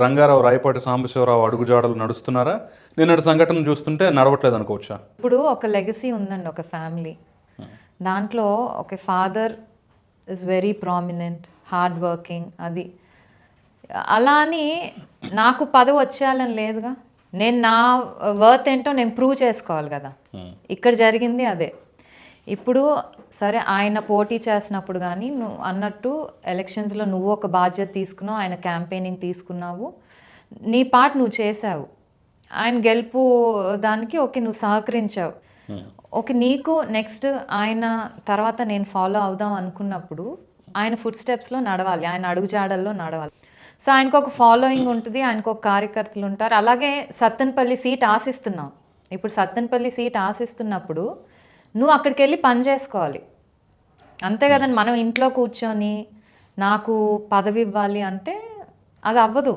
రంగారావు, రాయపాటి సాంబశివరావు అడుగుజాడలు నడుస్తున్నారా? నిన్నటి సంఘటన చూస్తుంటే నడవట్లేదు అనుకోవచ్చా? ఇప్పుడు ఒక లెగసీ ఉందండి, ఒక ఫ్యామిలీ. దాంట్లో ఒక father is very prominent, hard working. అది అలా అని నాకు పదవి వచ్చేయాలని లేదుగా. నేను నా వర్త్ ఏంటో నేను ప్రూవ్ చేసుకోవాలి కదా. ఇక్కడ జరిగింది అదే. ఇప్పుడు సరే, ఆయన పోటీ చేసినప్పుడు కానీ నువ్వు అన్నట్టు ఎలక్షన్స్లో నువ్వు ఒక బాధ్యత తీసుకున్నావు, ఆయన క్యాంపెయినింగ్ తీసుకున్నావు, నీ పార్ట్ నువ్వు చేసావు. ఆయన గెలుపు దానికి ఓకే, నువ్వు సహకరించావు. ఓకే, నీకు నెక్స్ట్ ఆయన తర్వాత నేను ఫాలో అవుదాం అనుకున్నప్పుడు ఆయన ఫుట్ స్టెప్స్లో నడవాలి, ఆయన అడుగుజాడల్లో నడవాలి. సో ఆయనకు ఒక ఫాలోయింగ్ ఉంటుంది, ఆయనకు ఒక కార్యకర్తలు ఉంటారు. అలాగే సత్తెనపల్లి సీట్ ఆశిస్తున్నాం. ఇప్పుడు సత్తెనపల్లి సీట్ ఆశిస్తున్నప్పుడు నువ్వు అక్కడికి వెళ్ళి పని చేసుకోవాలి, అంతే కదండి. మనం ఇంట్లో కూర్చొని నాకు పదవి ఇవ్వాలి అంటే అది అవ్వదు.